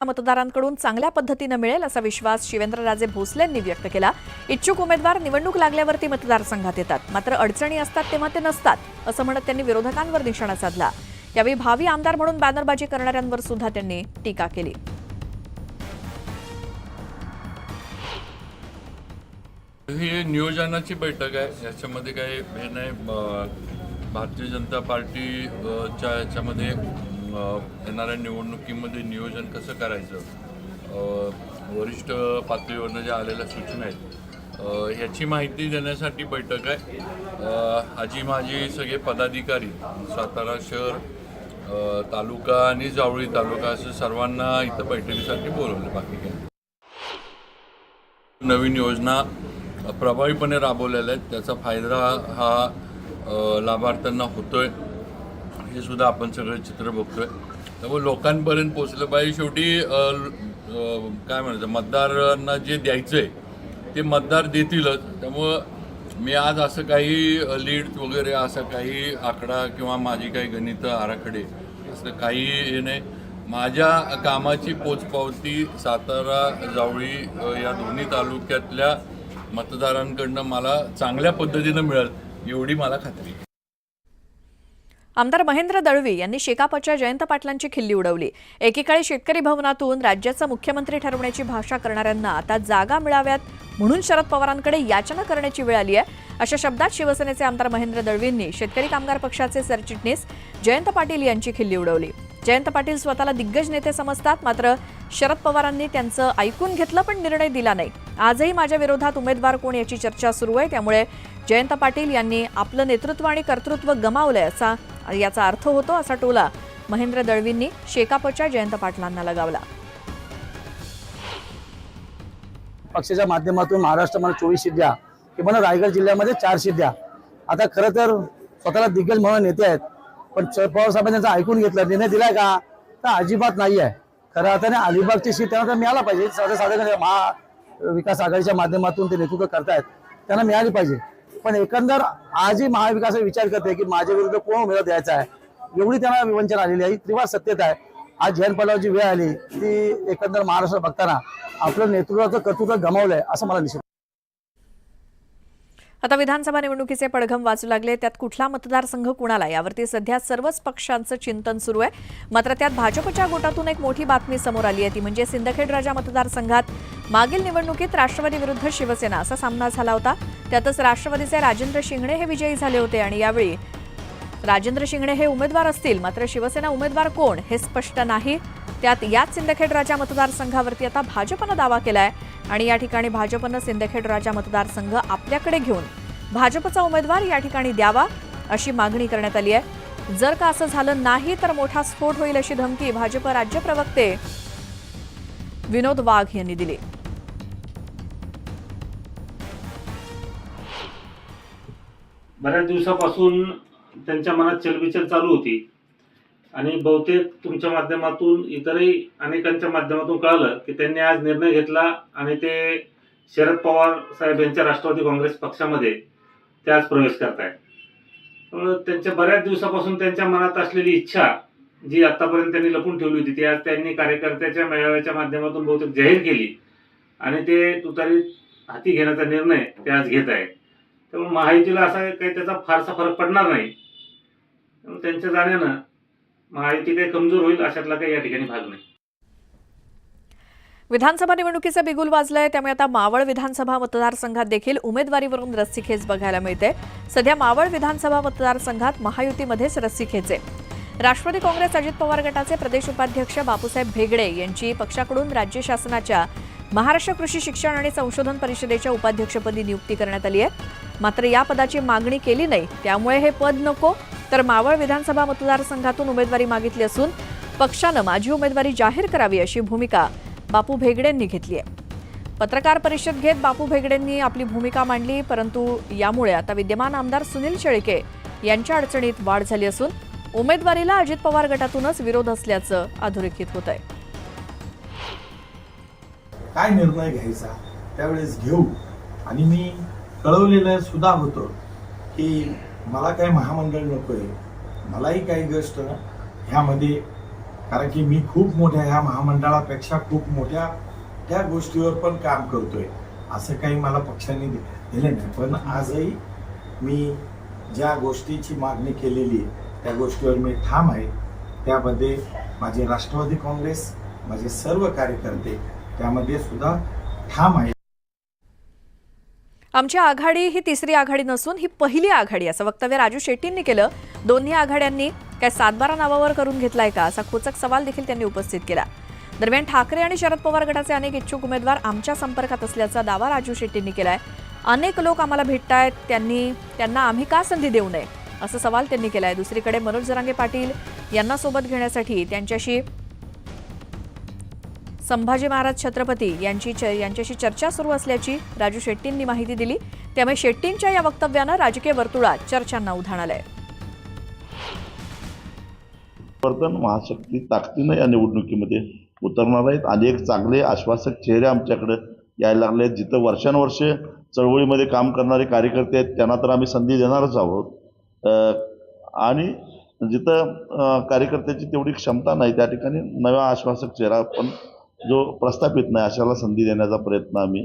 मतदारांकडून चांगल्या पद्धतीने मिळेल असा विश्वास शिवेंद्रराजे भोसलेंनी व्यक्त केला। इच्छुक उमेदवार निवडणूक लागल्यावरती मतदारसंघात येतात, मात्र अडचणी असतात तेव्हा ते नसतात असं म्हणत त्यांनी विरोधकांवर निशाणा साधला। यावेळी भावी आमदार म्हणून बॅनरबाजी करणाऱ्यांवर सुद्धा त्यांनी टीका केली। ही नियोजनाची बैठक आहे, याच्यामध्ये काही हे नाही। भारतीय जनता पार्टीच्या याच्यामध्ये येणाऱ्या निवडणुकीमध्ये नियोजन कसं करायचं, वरिष्ठ पातळीवरनं ज्या आलेल्या सूचना आहेत याची माहिती देण्यासाठी बैठक आहे। आजी माजी सगळे पदाधिकारी सातारा शहर, तालुका आणि जावळी तालुका असं सर्वांना इथं बैठकीसाठी बोलवलं। बाकी काय नवीन योजना प्रभावीपणे राबवलेल्या आहेत, त्याचा फायदा हा लाभार्थ्यांना होतोय, हे सुद्धा आपण सगळं चित्र बघतोय। त्यामुळे लोकांपर्यंत पोचलं पाहिजे। शेवटी काय म्हणायचं, मतदारांना जे द्यायचं आहे ते मतदार देतीलच। त्यामुळं मी आज असं काही लीड वगैरे असा काही आकडा किंवा माझी काही गणित आराखडे असं काही हे नाही। माझ्या कामाची पोचपावती सातारा जावळी या दोन्ही तालुक्यातल्या मतदारांकडनं मला चांगल्या पद्धतीनं मिळेल एवढी मला खात्री आहे। आमदार महेंद्र दळवी यांनी शेकापच्या जयंत पाटलांची खिल्ली उडवली। एकीकडे शेतकरी भवनातून राज्याचा मुख्यमंत्री ठरवण्याची भाषा करणाऱ्यांना आता जागा मिळाव्यात म्हणून शरद पवारांकडे याचना करण्याची वेळ आली आहे, अशा शब्दात शिवसेनेचे आमदार महेंद्र दळवींनी शेतकरी कामगार पक्षाचे सरचिटणीस जयंत पाटील यांची खिल्ली उडवली। जयंत पाटील स्वतःला दिग्गज नेते समजतात, मात्र शरद पवारांनी त्यांचं ऐकून घेतलं पण निर्णय दिला नाही। आजही माझ्या विरोधात उमेदवार कोण याची चर्चा सुरू आहे, त्यामुळे जयंत पाटील यांनी आपलं नेतृत्व आणि कर्तृत्व गमावलंय असा याचा अर्थ होतो, असा टोला महेंद्र दळवींनी शेकापच्या जयंत पाटलांना लगावला। पक्षाच्या माध्यमातून महाराष्ट्रामध्ये 24 सिद्ध्या किंवा रायगड जिल्ह्यामध्ये 4 सिद्ध्या। आता खरं तर स्वतःला दिग्गज म्हणून नेते आहेत, पण शरद पवार साहेबांनी त्यांचं ऐकून घेतलं, निर्णय दिलाय का तर अजिबात नाही आहे। खरं अर्थाने अलिबागची सीट त्यांना मिळायला पाहिजे। साधारण महाविकास आघाडीच्या माध्यमातून ते नेतृत्व करतायत, त्यांना मिळाली पाहिजे। पण एकंदर आजही महाविकास विचार करते की माझ्या विरुद्ध कोण उमेदवार द्यायचा आहे, एवढी त्यांना विवंचना आलेली आहे। त्रिवार सत्तेत आहे। आज जयंत पाटलांची वेळ आली ती एकंदर महाराष्ट्र बघताना आपलं नेतृत्वाचं कर्तृत्व गमावलंय असं मला दिसतं। आता विधानसभा निवडणुकीचे पडघम वाचू लागले, त्यात कुठला मतदारसंघ कुणाला यावरती सध्या सर्वच पक्षांचं चिंतन सुरू आहे। मात्र त्यात भाजपच्या गोटातून एक मोठी बातमी समोर आली आहे, ती म्हणजे सिंदखेड राजा मतदारसंघात मागील निवडणुकीत राष्ट्रवादी विरुद्ध शिवसेना असा सामना झाला होता। त्यातच राष्ट्रवादीचे राजेंद्र शिंगणे हे विजयी झाले होते आणि यावेळी राजेंद्र शिंगणे हे उमेदवार असतील, मात्र शिवसेना उमेदवार कोण हे स्पष्ट नाही। त्यात याच सिंदखेड राजा मतदारसंघावरती आता भाजपनं दावा केलाय आणि या ठिकाणी भाजपनं सिंदखेड राजा मतदारसंघ आपल्याकडे घेऊन भाजपचा उमेदवार या ठिकाणी द्यावा अशी मागणी करण्यात आली आहे। जर का असं झालं नाही तर मोठा स्फोट होईल अशी धमकी भाजप राज्य प्रवक्ते विनोद वाघ यांनी दिली। बऱ्याच दिवसापासून त्यांच्या मनात चलबिचल चालू होती आणि बहुतेक तुमच्या माध्यमातून इतरही अनेकांच्या माध्यमातून कळालं की त्यांनी आज निर्णय घेतला आणि ते शरद पवार साहेब यांच्या राष्ट्रवादी काँग्रेस पक्षामध्ये ते आज प्रवेश करतायत। त्यामुळे त्यांच्या बऱ्याच दिवसापासून त्यांच्या मनात असलेली इच्छा जी आतापर्यंत त्यांनी लपून ठेवली होती ती आज त्यांनी कार्यकर्त्याच्या मेळाव्याच्या माध्यमातून बहुतेक जाहीर केली आणि ते तुतारी हाती घेण्याचा निर्णय ते आज घेत आहेत। त्यामुळे महायुतीला असा काही त्याचा फारसा फरक पडणार नाही। त्यामुळे त्यांच्या जाण्यानं महायुती काही कमजोर होईल अशातला काही या ठिकाणी भाग नाही। विधानसभा निवडणुकीचे बिगुल वाजलंय, त्यामुळे आता मावळ विधानसभा मतदारसंघात देखील उमेदवारीवरून रस्सीखेच बघायला मिळते। सध्या मावळ विधानसभा मतदारसंघात महायुतीमध्येच रस्सीखेच आहे। राष्ट्रवादी काँग्रेस अजित पवार गटाचे प्रदेश उपाध्यक्ष बापूसाहेब भेगडे यांची पक्षाकडून राज्य शासनाच्या महाराष्ट्र कृषी शिक्षण आणि संशोधन परिषदेच्या उपाध्यक्षपदी नियुक्ती करण्यात आली आहे। मात्र या पदाची मागणी केली नाही, त्यामुळे हे पद नको तर मावळ विधानसभा मतदारसंघातून उमेदवारी मागितली असून पक्षानं माझी उमेदवारी जाहीर करावी अशी भूमिका बापू भेगडेंनी घेतली आहे। पत्रकार परिषद घेत बापू भेगडेंनी आपली भूमिका मांडली, परंतु यामुळे आता विद्यमान आमदार सुनील शेळके यांच्या अडचणीत वाढ झाली असून उमेदवारीला अजित पवार गटातूनच विरोध असल्याचं अधोरेखित होत आहे। काय निर्णय घ्यायचा त्यावेळेस घेऊ आणि मी कळवलेलं सुद्धा होतं की मला काही महामंडळ नकोय, मलाही काही गोष्ट ह्यामध्ये कारण की मी खूप मोठ्या ह्या महामंडळापेक्षा खूप मोठ्या त्या गोष्टीवर पण काम करतोय. असं काही मला पक्षाने दिले नाही, पण आजही मी ज्या गोष्टीची मागणी केलेली आहे त्या गोष्टीवर मी ठाम आहे. त्यामध्ये माझे राष्ट्रवादी काँग्रेस, माझे सर्व कार्यकर्ते त्यामध्ये सुद्धा ठाम आहे. आमची आघाडी ही तिसरी आघाडी नसून ही पहिली आघाडी असं वक्तव्य राजू शेट्टींनी केलं. दोन्ही आघाड्यांनी काय 7-12 नावावर करून घेतलाय का असा खोचक सवाल देखील त्यांनी उपस्थित केला. दरम्यान ठाकरे आणि शरद पवार गटाचे अनेक इच्छुक उमेदवार आमच्या संपर्कात असल्याचा दावा राजू शेट्टींनी केलाय. अनेक लोक आम्हाला भेटतायत, त्यांना आम्ही का संधी देऊ नये असा सवाल त्यांनी केलाय. दुसरीकडे मनोज जरांगे पाटील यांना सोबत घेण्यासाठी त्यांच्याशी संभाजी महाराज छत्रपती यांच्याशी चर्चा सुरू असल्याची राजू शेट्टींनी माहिती दिली. त्यामुळे शेट्टींच्या या वक्तव्यानं राजकीय वर्तुळात चर्चांना उधाण आलंय. परिवर्तन महाशक्ती ताकदीनं या निवडणुकीमध्ये उतरणार आहेत. अनेक चांगले आश्वासक चेहरे आमच्याकडे यायला लागले आहेत. जिथं वर्षानुवर्षे चळवळीमध्ये काम करणारे कार्यकर्ते आहेत त्यांना तर आम्ही संधी देणारच आहोत, आणि जिथं कार्यकर्त्याची तेवढी क्षमता नाही त्या ठिकाणी नवा आश्वासक चेहरा पण जो प्रस्थापित नाही अशाला संधी देण्याचा प्रयत्न आम्ही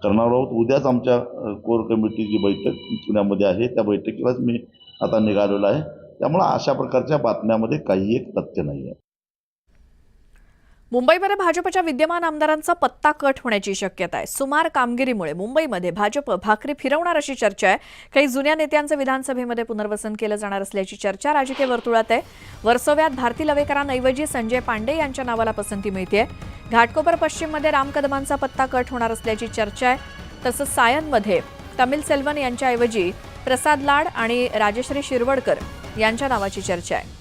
करणार आहोत. उद्याच आमच्या कोर कमिटीची बैठक पुण्यामध्ये आहे, त्या बैठकीलाच मी आता निघालेलो आहे. त्यामुळे अशा प्रकारच्या बातम्यामध्ये काही एक तथ्य नाही आहे. मुंबईमध्ये भाजपच्या विद्यमान आमदारांचा पत्ता कट होण्याची शक्यता आहे. सुमार कामगिरीमुळे मुंबईमध्ये भाजप भाकरी फिरवणार अशी चर्चा आहे. काही जुन्या नेत्यांचं विधानसभेमध्ये पुनर्वसन केलं जाणार असल्याची चर्चा राजकीय वर्तुळात आहे. वर्सोव्यात भारती लवेकरांऐवजी संजय पांडे यांच्या नावाला पसंती मिळते. घाटकोपर पश्चिममध्ये राम कदमांचा पत्ता कट होणार असल्याची चर्चा आहे. तसंच सायनमध्ये तमिल सेल्वन यांच्याऐवजी प्रसाद लाड आणि राजश्री शिरवडकर यांच्या नावाची चर्चा आहे.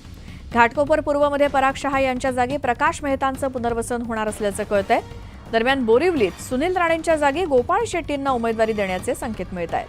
घाटकोपर पूर्वमध्ये पराग शहा यांच्या जागी प्रकाश मेहतांचं पुनर्वसन होणार असल्याचं कळतंय. दरम्यान बोरिवलीत सुनील राणेंच्या जागी गोपाळ शेट्टींना उमेदवारी देण्याचे संकेत मिळत आहेत.